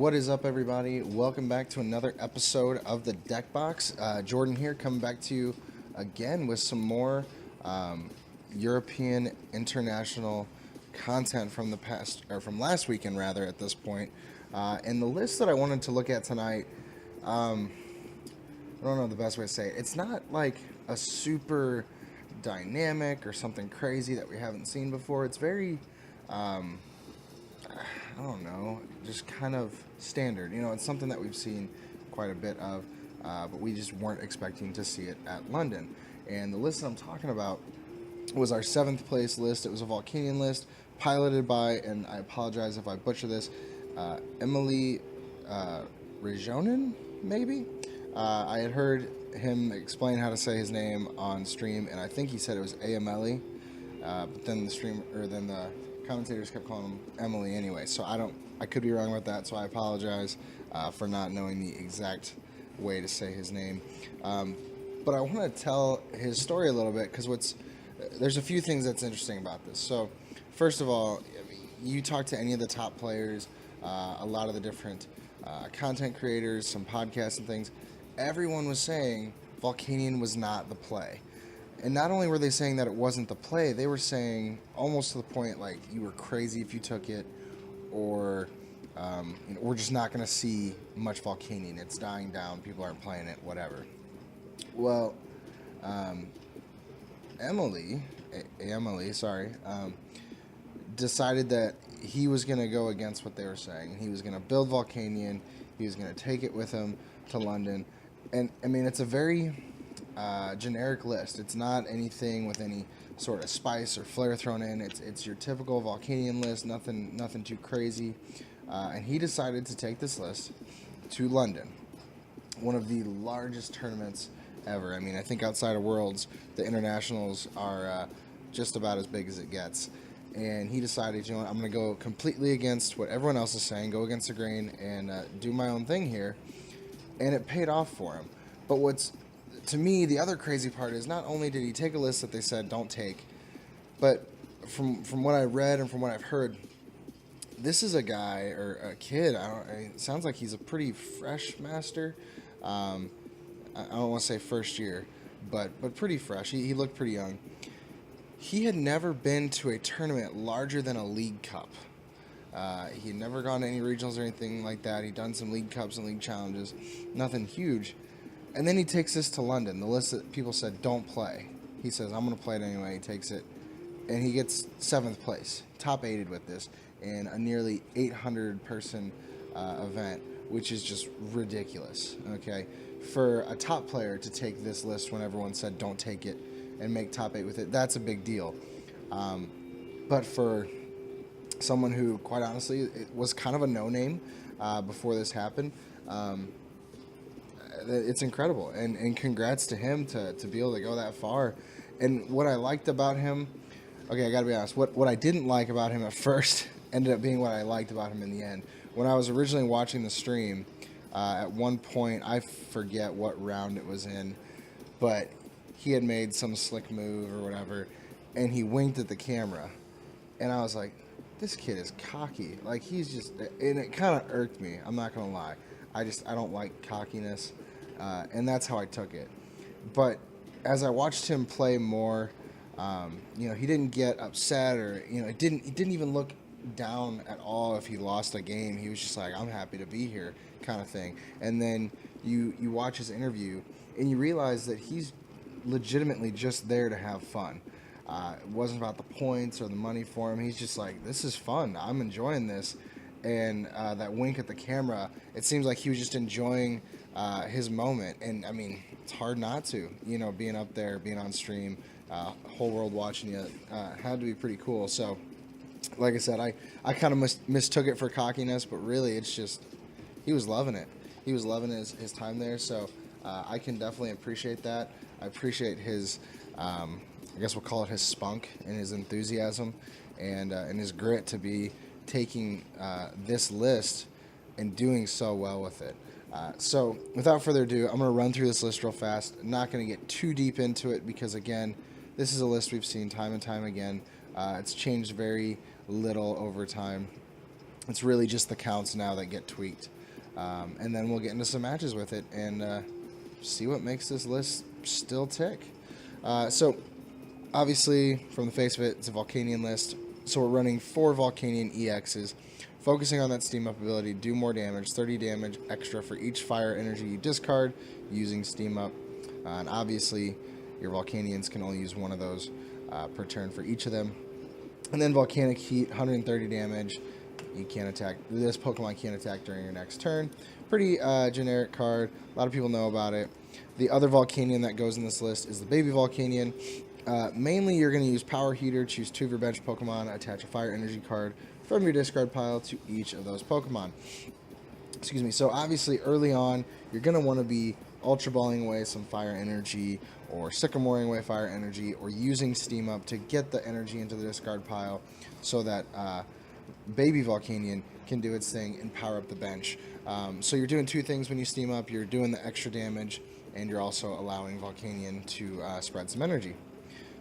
What is up, everybody? Welcome back to another episode of the Deck Box. Jordan here, coming back to you again with some more European international content from the past, or from last weekend, rather. At this point, and the list that I wanted to look at tonight, I don't know the best way to say it. It's not like a super dynamic or something crazy that we haven't seen before. It's very I don't know, just kind of standard. You know, it's something that we've seen quite a bit of, but we just weren't expecting to see it at London. And the list that I'm talking about was our 7th place list. It was a Volcanion list piloted by, and I apologize if I butcher this, Emily Rajonen, maybe? I had heard him explain how to say his name on stream, and I think he said it was AMLE, but then the commentators kept calling him Emily anyway, so I could be wrong about that, so I apologize for not knowing the exact way to say his name. But I want to tell his story a little bit, because there's a few things that's interesting about this. So, first of all, you talk to any of the top players, a lot of the different content creators, some podcasts and things, everyone was saying Volcanion was not the play. And not only were they saying that it wasn't the play, they were saying almost to the point like you were crazy if you took it, or we're just not going to see much Volcanion. It's dying down. People aren't playing it, whatever. Well, Emily, decided that he was going to go against what they were saying. He was going to build Volcanion. He was going to take it with him to London. And, I mean, it's a very generic list. It's not anything with any sort of spice or flair thrown in. It's your typical Volcanion list, nothing too crazy. And he decided to take this list to London, one of the largest tournaments ever. I mean, I think outside of Worlds, the internationals are just about as big as it gets. And he decided, you know what, I'm going to go completely against what everyone else is saying, go against the grain, and do my own thing here. And it paid off for him. But to me, the other crazy part is not only did he take a list that they said don't take, but from what I read and from what I've heard, this is a guy or a kid. It sounds like he's a pretty fresh master. I don't want to say first year, but pretty fresh. He looked pretty young. He had never been to a tournament larger than a League Cup. He had never gone to any regionals or anything like that. He'd done some League Cups and League Challenges. Nothing huge. And then he takes this to London, the list that people said don't play. He says, I'm going to play it anyway. He takes it, and he gets 7th place, top 8'd with this, in a nearly 800-person event, which is just ridiculous, okay? For a top player to take this list when everyone said don't take it and make top 8 with it, that's a big deal. But for someone who, quite honestly, it was kind of a no-name before this happened, it's incredible, and congrats to him to be able to go that far. And what I liked about him, okay, I gotta be honest, what I didn't like about him at first ended up being what I liked about him in the end. When I was originally watching the stream, at one point, I forget what round it was in, but he had made some slick move or whatever, and he winked at the camera, and I was like, this kid is cocky. Like, he's just, and it kind of irked me, I'm not gonna lie. I don't like cockiness. And that's how I took it. But as I watched him play more, he didn't get upset, or he didn't even look down at all if he lost a game. He was just like, I'm happy to be here, kind of thing. And then you watch his interview and you realize that he's legitimately just there to have fun. It wasn't about the points or the money for him. He's just like, this is fun. I'm enjoying this. And that wink at the camera, it seems like he was just enjoying his moment. And, I mean, it's hard not to, being up there, being on stream, whole world watching you, had to be pretty cool. So, like I said, I kind of mistook it for cockiness, but really it's just, he was loving it. He was loving his time there, so I can definitely appreciate that. I appreciate his, I guess we'll call it his spunk and his enthusiasm and his grit to be taking this list and doing so well with it. So without further ado, I'm going to run through this list real fast. I'm not going to get too deep into it because, again, this is a list we've seen time and time again. It's changed very little over time. It's really just the counts now that get tweaked. and then we'll get into some matches with it and see what makes this list still tick. So, obviously, from the face of it, it's a Volcanion list. So we're running 4 Volcanion EXs, focusing on that Steam Up ability, do more damage, 30 damage extra for each fire energy you discard using Steam Up. And obviously, your Volcanions can only use one of those per turn for each of them. And then Volcanic Heat, 130 damage. You can't attack. This Pokemon can't attack during your next turn. Pretty generic card. A lot of people know about it. The other Volcanion that goes in this list is the Baby Volcanion. Mainly, you're going to use Power Heater, choose 2 of your bench Pokemon, attach a Fire Energy card from your discard pile to each of those Pokemon. Excuse me. So obviously, early on, you're going to want to be Ultra Balling away some Fire Energy, or Sycamoring away Fire Energy, or using Steam Up to get the energy into the discard pile so that Baby Volcanion can do its thing and power up the bench. So you're doing 2 things when you Steam Up. You're doing the extra damage, and you're also allowing Volcanion to spread some energy.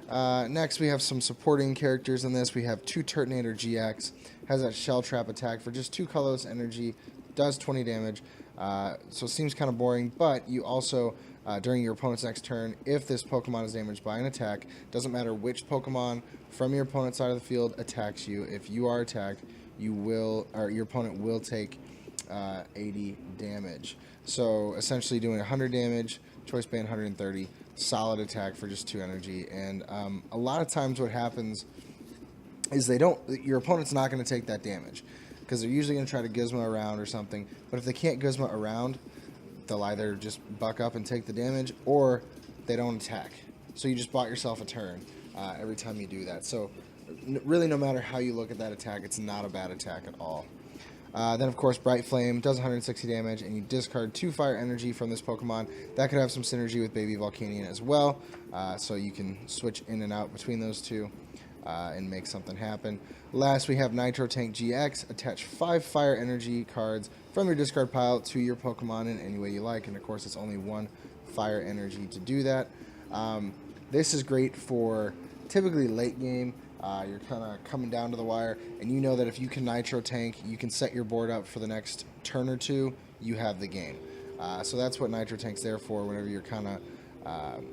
Next, we have some supporting characters in this. We have 2 Turtonator GX, has that Shell Trap attack for just 2 colorless energy, does 20 damage, so it seems kind of boring, but you also, during your opponent's next turn, if this Pokemon is damaged by an attack, doesn't matter which Pokemon from your opponent's side of the field attacks you, if you are attacked, you will, or your opponent will take 80 damage. So essentially doing 100 damage, choice band 130, solid attack for just 2 energy. And a lot of times what happens is your opponent's not going to take that damage because they're usually going to try to Gizmo around or something. But if they can't Gizmo around, they'll either just buck up and take the damage, or they don't attack. So you just bought yourself a turn every time you do that. So really, no matter how you look at that attack, it's not a bad attack at all. Then, of course, Bright Flame does 160 damage, and you discard 2 Fire Energy from this Pokemon. That could have some synergy with Baby Volcanion as well, so you can switch in and out between those 2 and make something happen. Last, we have Nitro Tank GX. Attach 5 Fire Energy cards from your discard pile to your Pokemon in any way you like, and of course, it's only 1 Fire Energy to do that. This is great for typically late game. You're kind of coming down to the wire, and you know that if you can Nitro Tank, you can set your board up for the next turn or 2, you have the game. So that's what Nitro Tank's there for. Whenever you're kind of,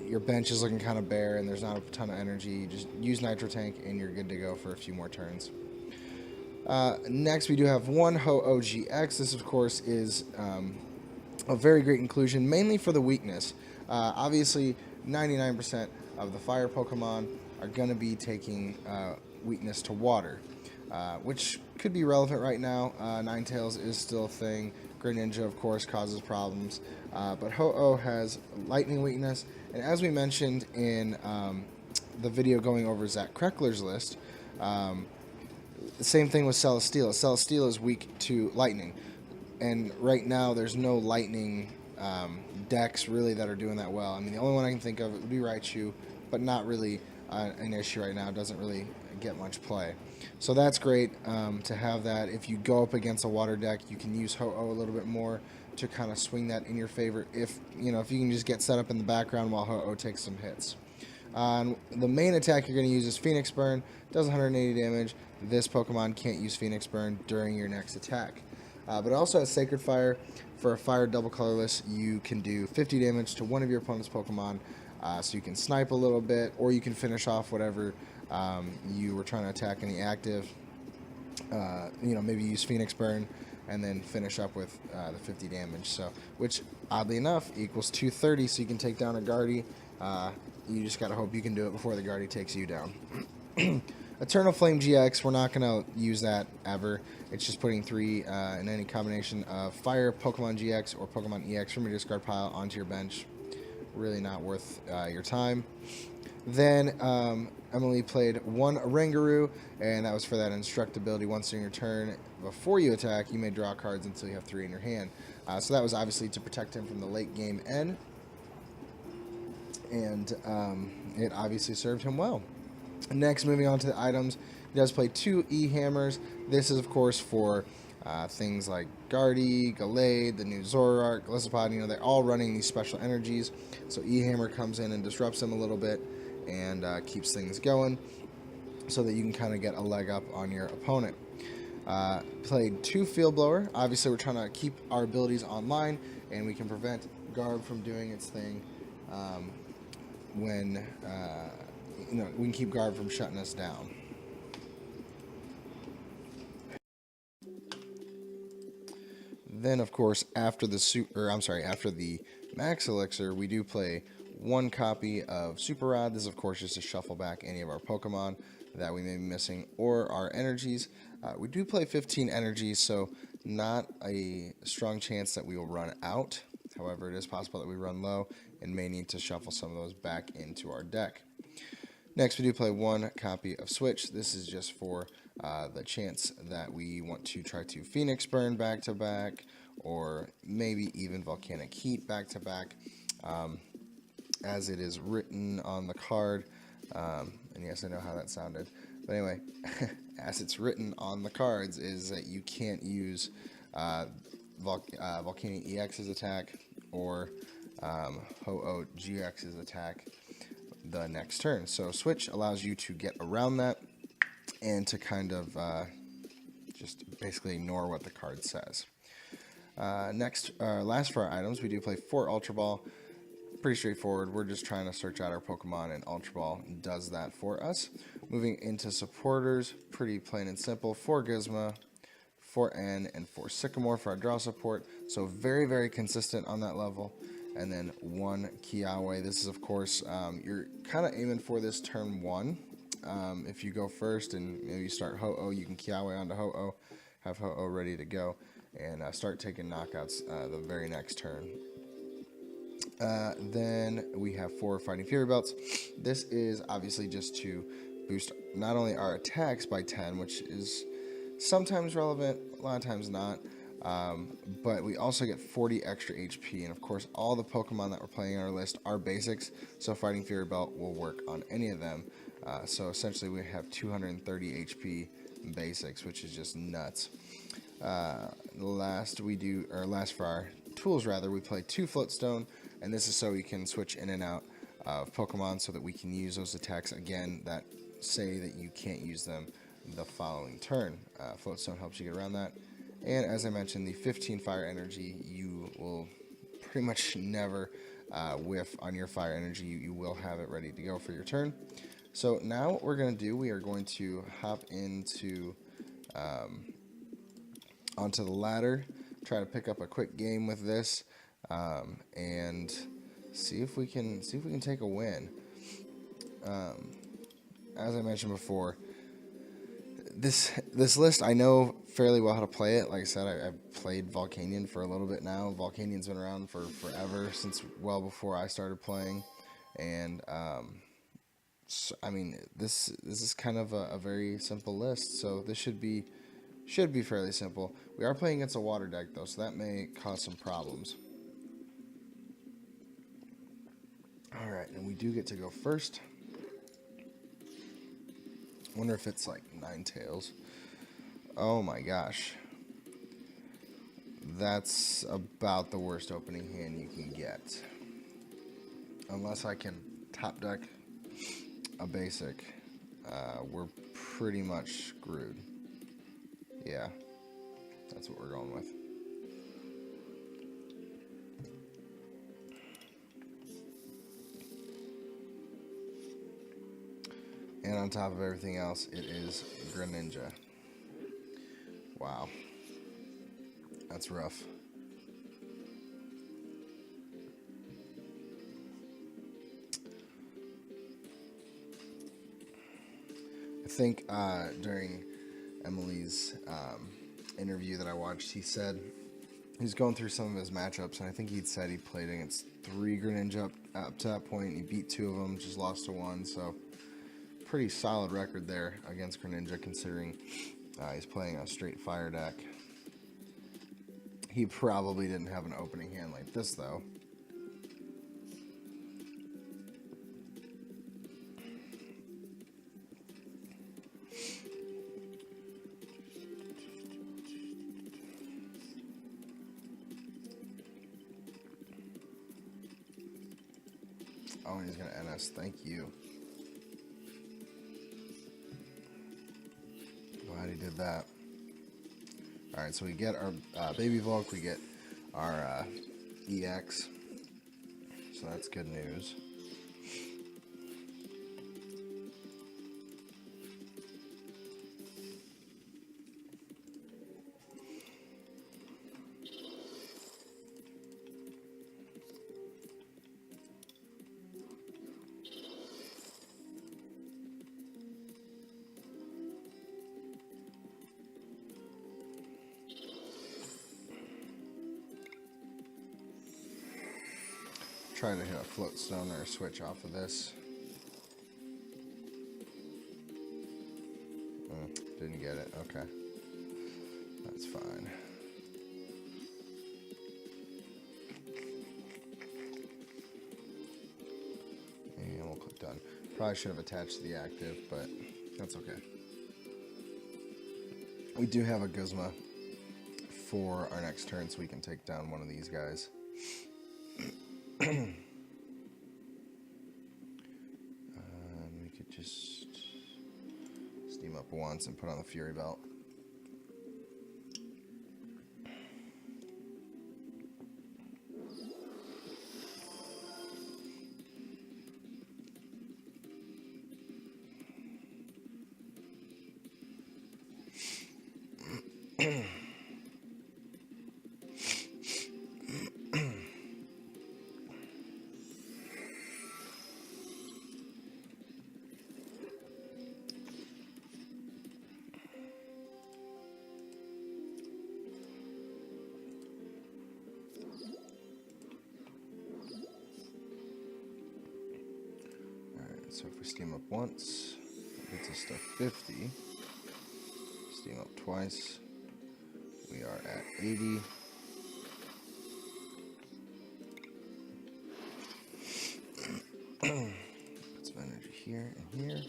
your bench is looking kind of bare and there's not a ton of energy, you just use Nitro Tank and you're good to go for a few more turns. Next, we do have 1 Ho-Oh GX. This, of course, is a very great inclusion, mainly for the weakness. Obviously, 99% of the fire Pokemon are going to be taking weakness to water, which could be relevant right now. Ninetales is still a thing. Greninja, of course, causes problems. But Ho-Oh has lightning weakness. And as we mentioned in the video going over Zach Kreckler's list, the same thing with Celesteela. Celesteela is weak to lightning. And right now, there's no lightning decks really that are doing that well. I mean, the only one I can think of would be Raichu, but not really an issue right now. It doesn't really get much play. So that's great to have that. If you go up against a water deck, you can use Ho-Oh a little bit more to kind of swing that in your favor. If you can just get set up in the background while Ho-Oh takes some hits. The main attack you're going to use is Phoenix Burn. Does 180 damage. This Pokemon can't use Phoenix Burn during your next attack. But it also has Sacred Fire. For a fire double colorless, you can do 50 damage to one of your opponent's Pokemon. So you can snipe a little bit, or you can finish off whatever you were trying to attack in the active. Maybe use Phoenix Burn and then finish up with the 50 damage. So, which oddly enough equals 230. So you can take down a Guardy. You just gotta hope you can do it before the Guardy takes you down. Eternal Flame GX, we're not going to use that ever. It's just putting 3 in any combination of Fire, Pokemon GX, or Pokemon EX from your discard pile onto your bench. Really not worth your time. Then Emily played 1 Oranguru, and that was for that Instruct ability. Once in your turn, before you attack, you may draw cards until you have 3 in your hand. So that was obviously to protect him from the late game end. And it obviously served him well. Next, moving on to the items, he does play 2 E-Hammers. This is, of course, for things like Guardy, Gallade, the new Zoroark, Golisopod. They're all running these special energies. So E-Hammer comes in and disrupts them a little bit and keeps things going so that you can kind of get a leg up on your opponent. Played 2 Field Blower. Obviously, we're trying to keep our abilities online, and we can prevent Garb from doing its thing when, we can keep Garb from shutting us down. Then, of course, after the Max Elixir, we do play 1 copy of Super Rod. This is, of course, just to shuffle back any of our Pokemon that we may be missing or our energies. We do play 15 energies, so not a strong chance that we will run out. However, it is possible that we run low and may need to shuffle some of those back into our deck. Next, we do play 1 copy of Switch. This is just for the chance that we want to try to Phoenix Burn back-to-back, or maybe even Volcanic Heat back-to-back, as it is written on the card. And yes, I know how that sounded. But anyway, as it's written on the cards is that you can't use Volcanion EX's attack or Ho-Oh GX's attack the next turn. So Switch allows you to get around that and to kind of just basically ignore what the card says. Last for our items, we do play 4 Ultra Ball. Pretty straightforward. We're just trying to search out our Pokemon, and Ultra Ball does that for us. Moving into supporters, pretty plain and simple. 4 Gizmo, 4 N, and 4 Sycamore for our draw support. So very, very consistent on that level. And then 1 Kiawe. This is, of course, you're kind of aiming for this turn 1. If you go first and you start Ho-Oh, you can Kiawe onto Ho-Oh, have Ho-Oh ready to go, and start taking knockouts the very next turn. Then we have 4 Fighting Fury Belts. This is obviously just to boost not only our attacks by 10, which is sometimes relevant, a lot of times not, but we also get 40 extra HP, and of course all the Pokemon that we're playing on our list are basics, so Fighting Fury Belt will work on any of them. So essentially we have 230 HP basics, which is just nuts. Last for our tools, we play 2 Floatstone, and this is so we can switch in and out of Pokemon so that we can use those attacks again that say that you can't use them the following turn. Floatstone helps you get around that. And as I mentioned, the 15 Fire Energy, you will pretty much never whiff on your Fire Energy. You will have it ready to go for your turn. So now what we're going to do, we are going to hop into onto the ladder, try to pick up a quick game with this, and see if we can take a win. As I mentioned before, this list, I know fairly well how to play it. Like I said, I've played Volcanion for a little bit now. Volcanion's been around for forever, since well before I started playing, and so, I mean, this is kind of a very simple list, so this should be fairly simple. We are playing against a water deck though, so that may cause some problems. Alright, and we do get to go first. Wonder if it's like Ninetales. Oh my gosh. That's about the worst opening hand you can get. Unless I can top deck a basic, we're pretty much screwed. Yeah, that's what we're going with. And on top of everything else, it is Greninja. Wow. That's rough. I think during Emily's interview that I watched, he said he's going through some of his matchups, and I think he'd said he played against 3 Greninja up to that point. He beat 2 of them, just lost to 1, so pretty solid record there against Greninja, considering he's playing a straight fire deck. He probably didn't have an opening hand like this, though. Oh, and he's going to NS. Thank you. Glad he did that. All right, so we get our baby Volk, we get our EX, so that's good news. Trying to hit a float stone or a switch off of this. Didn't get it. Okay. That's fine. And we'll click done. Probably should have attached the active, but that's okay. We do have a Guzma for our next turn, so we can take down one of these guys. We could just steam up once and put on the Fury Belt. So if we steam up once, it gets us to 50. Steam up twice, we are at 80. Put some energy here and here.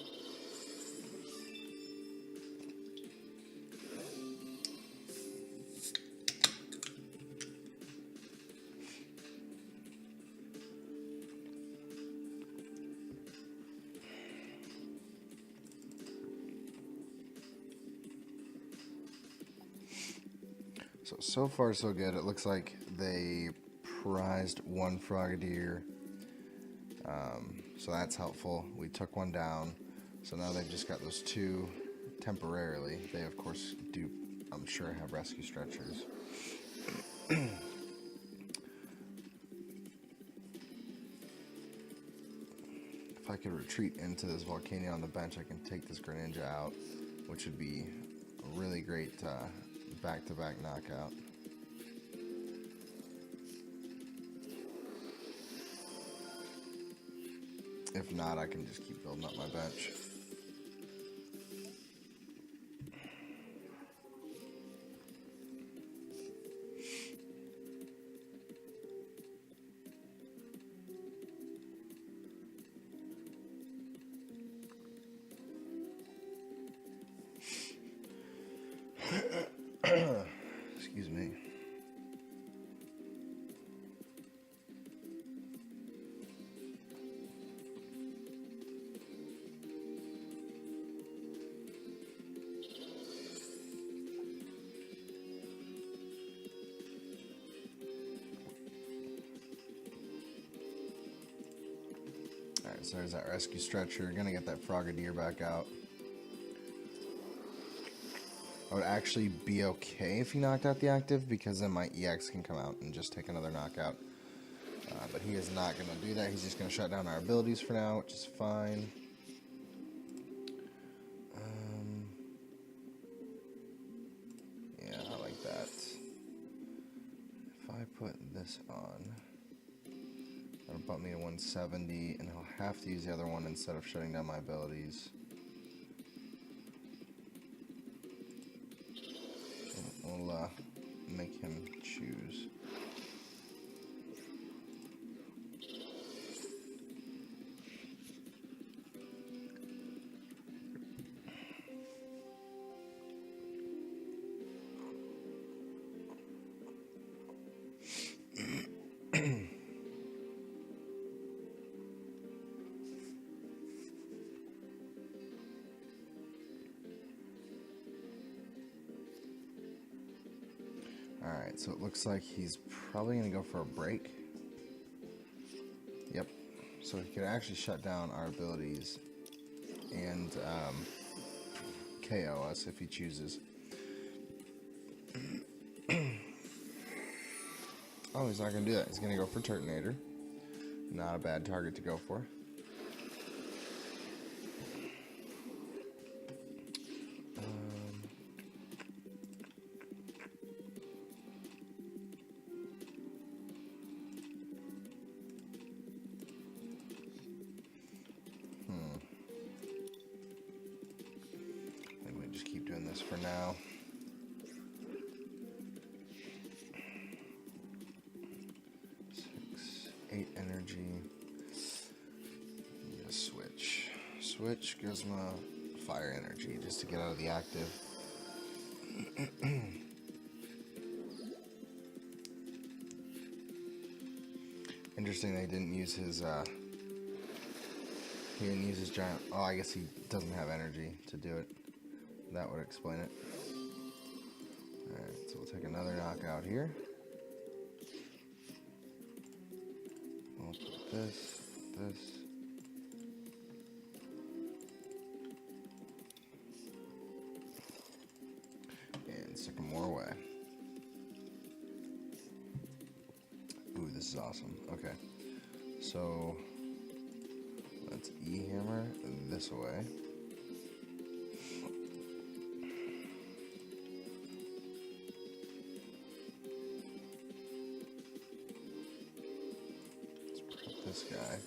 So far so good. It looks like they prized one Frogadier, so that's helpful. We took one down, so now they've just got those two temporarily. They of course do, I'm sure, have rescue stretchers. If I could retreat into this Volcanion on the bench, I can take this Greninja out, which would be a really great back-to-back knockout. If not, I can just keep building up my bench. Excuse me. Alright, so there's that rescue stretcher. Gonna get that Frogadier back out. I would actually be okay if he knocked out the active, because then my EX can come out and just take another knockout. But he is not going to do that. He's just going to shut down our abilities for now, which is fine. Yeah, I like that. If I put this on, that'll bump me to 170, and he'll have to use the other one instead of shutting down my abilities. We'll make him choose. Alright, so it looks like he's probably going to go for a break. Yep. So he could actually shut down our abilities and KO us if he chooses. Oh, he's not going to do that. He's going to go for Turtonator. Not a bad target to go for. I think we just keep doing this for now. 6, 8 energy. Need a switch. Switch gives me fire energy just to get out of the active. Interesting they didn't use his he didn't use his giant. Oh, I guess he doesn't have energy to do it. That would explain it. Alright, so we'll take another knockout here. We'll put this. And stick him more away. Ooh, this is awesome. Okay. So let's E-hammer this away. Let's put this guy.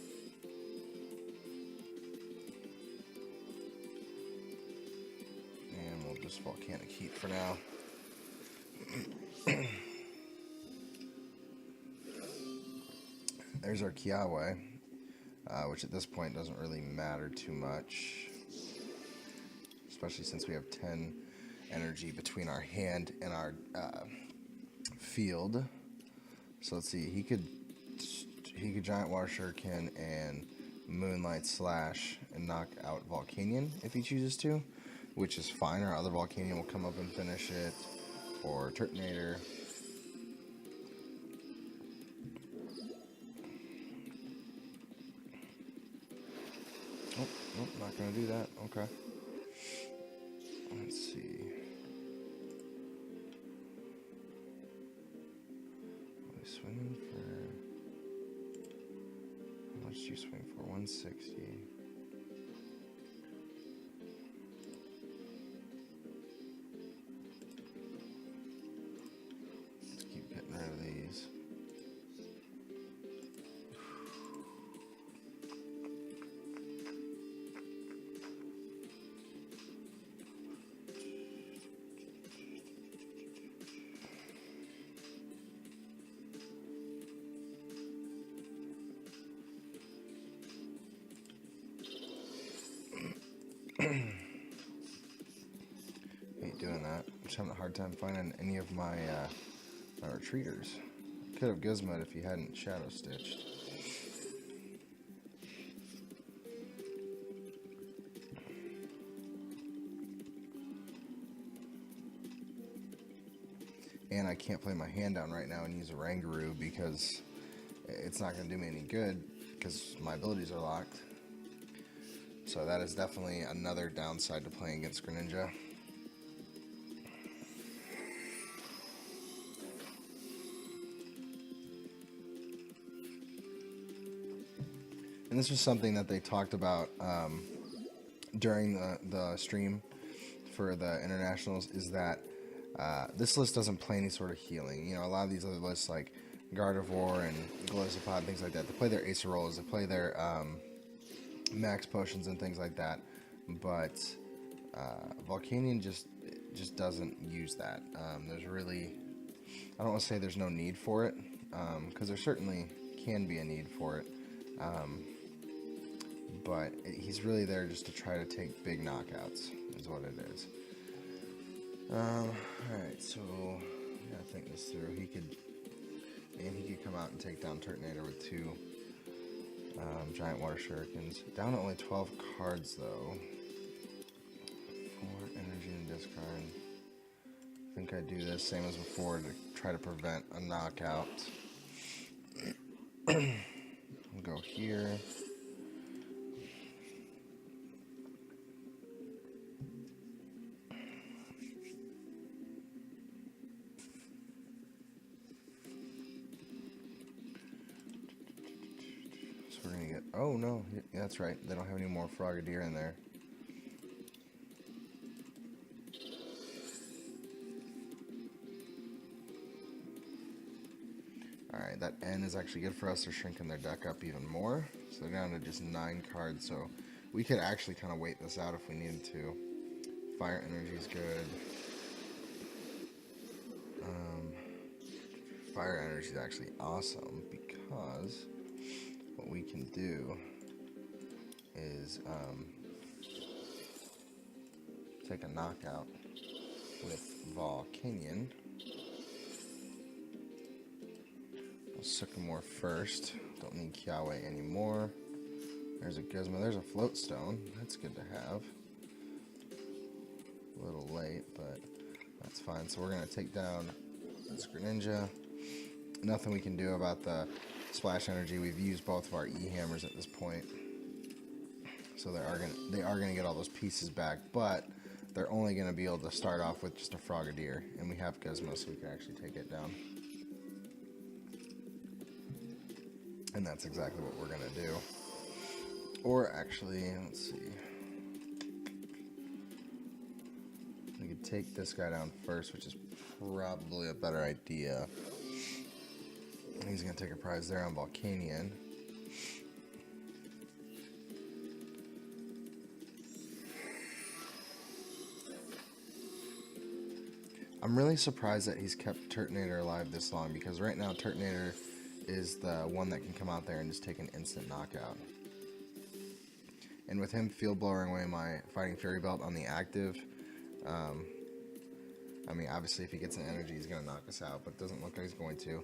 And we'll just volcanic heat for now. There's our Kiawe, which at this point doesn't really matter too much, especially since we have 10 energy between our hand and our field. So let's see, he could Giant Water Shuriken and Moonlight Slash and knock out Volcanion if he chooses to, which is fine. Our other Volcanion will come up and finish it, or Turtonator. Oh, not gonna do that. Okay. Let's see. Are we swinging for? How much do you swing for? 160. Let's keep getting rid of these. Hate doing that. I'm just having a hard time finding any of my my retreaters. Could have Gizmoed if he hadn't Shadow Stitched. And I can't play my hand down right now and use a Rangaroo because it's not going to do me any good because my abilities are locked. So that is definitely another downside to playing against Greninja. And this was something that they talked about during the stream for the internationals, is that this list doesn't play any sort of healing. You know, a lot of these other lists like Gardevoir and Golisopod, things like that, they play their Acerolas, they play their max potions and things like that. But Volcanion just doesn't use that. There's really, I don't want to say there's no need for it, because there certainly can be a need for it. But he's really there just to try to take big knockouts, is what it is. Alright, so I gotta think this through. He could come out and take down Turtonator with 2 Giant Water Shurikens. Down to only 12 cards though. 4 energy and discard. I think I do this same as before to try to prevent a knockout. We'll go here. So we're gonna get, oh no, yeah, that's right, they don't have any more Frogadier in there. Alright, that N is actually good for us. They're shrinking their deck up even more. So they're down to just 9 cards, so we could actually kind of wait this out if we needed to. Fire Energy is good. Fire Energy is actually awesome because what we can do is take a knockout with Volcanion. We'll Sycamore first. Don't need Kiawe anymore. There's a Gizmo. There's a Float Stone. That's good to have. A little late, but that's fine. So we're going to take down this Greninja. Nothing we can do about the Splash Energy. We've used both of our E-Hammers at this point. So they are gonna get all those pieces back, but they're only going to be able to start off with just a Frogadier. And we have Gizmo, so we can actually take it down. And that's exactly what we're going to do. Or actually, let's see. We could take this guy down first, which is probably a better idea. He's going to take a prize there on Volcanion. I'm really surprised that he's kept Turtonator alive this long, because right now Turtonator is the one that can come out there and just take an instant knockout. And with him field blowing away my Fighting Fury Belt on the active, I mean, obviously if he gets an energy he's going to knock us out, but it doesn't look like he's going to.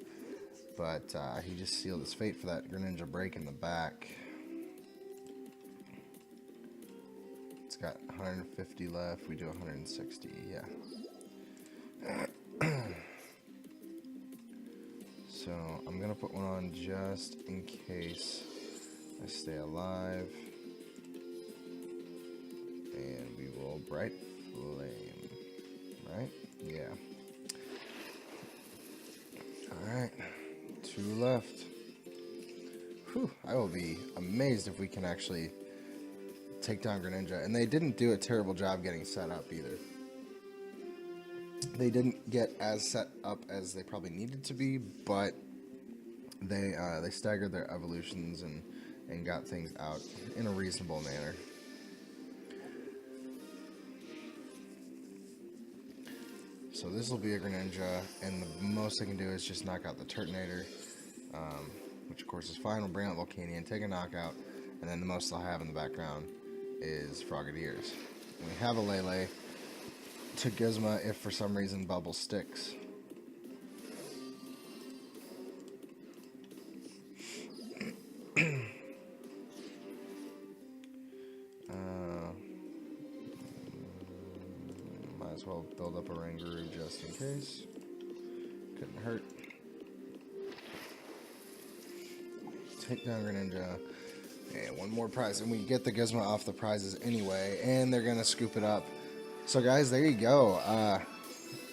But he just sealed his fate for that Greninja break in the back. It's got 150 left. We do 160, yeah. So I'm going to put one on just in case I stay alive. And we will Bright Flame. Right? Yeah. Alright. 2 left. Whew. I will be amazed if we can actually take down Greninja. And they didn't do a terrible job getting set up either. They didn't get as set up as they probably needed to be, but they staggered their evolutions and got things out in a reasonable manner. So this will be a Greninja, and the most I can do is just knock out the Turtonator, which of course is fine. We'll bring out Volcanion, take a knockout, and then the most I'll have in the background is Frogadiers. And we have a Lele to Gizmo if for some reason Bubble sticks. Might as well build up a Rangaroo just in case. Couldn't hurt. Take down Greninja. And one more prize. And we get the Gizmo off the prizes anyway. And they're going to scoop it up. So guys, there you go.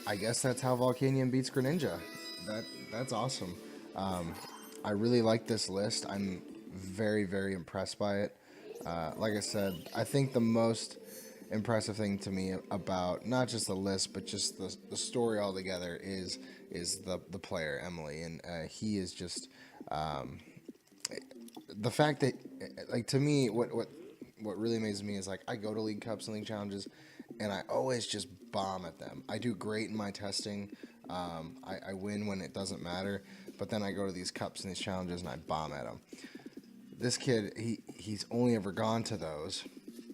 I guess that's how Volcanion beats Greninja. That's awesome. I really like this list. I'm very, very impressed by it. Like I said, I think the most impressive thing to me about not just the list, but just the story altogether is the player, Emily. And he is just... the fact that, like, to me, what really amazes me is, like, I go to League Cups and League Challenges, and I always just bomb at them. I do great in my testing. I win when it doesn't matter, but then I go to these cups and these challenges and I bomb at them. This kid, he's only ever gone to those,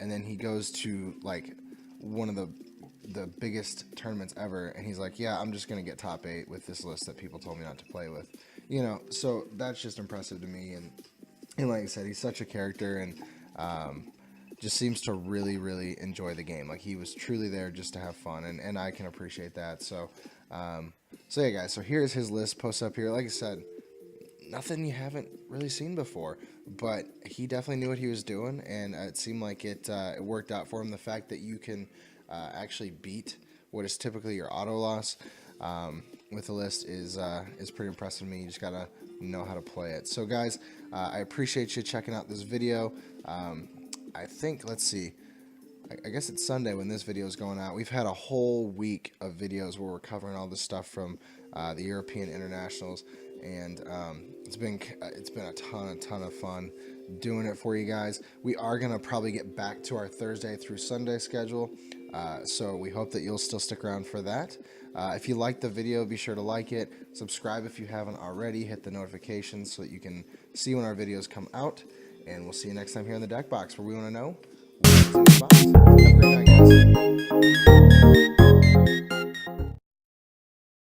and then he goes to, like, one of the biggest tournaments ever, and he's like, yeah, I'm just going to get top 8 with this list that people told me not to play with. You know, so that's just impressive to me, and like I said, he's such a character, and just seems to really enjoy the game. Like he was truly there just to have fun, and I can appreciate that. So, so yeah, guys. So here's his list post up here. Like I said, nothing you haven't really seen before, but he definitely knew what he was doing, and it seemed like it worked out for him. The fact that you can actually beat what is typically your auto loss with the list is pretty impressive to me. You just gotta know how to play it. So guys, I appreciate you checking out this video. I think, let's see, I guess it's Sunday when this video is going out. We've had a whole week of videos where we're covering all this stuff from the European internationals, and it's been a ton of fun doing it for you guys. We are gonna probably get back to our Thursday through Sunday schedule, so we hope that you'll still stick around for that. If you liked the video, be sure to like it, subscribe if you haven't already, hit the notifications so that you can see when our videos come out, and we'll see you next time here in the Deck Box, where we want to know what's in the box.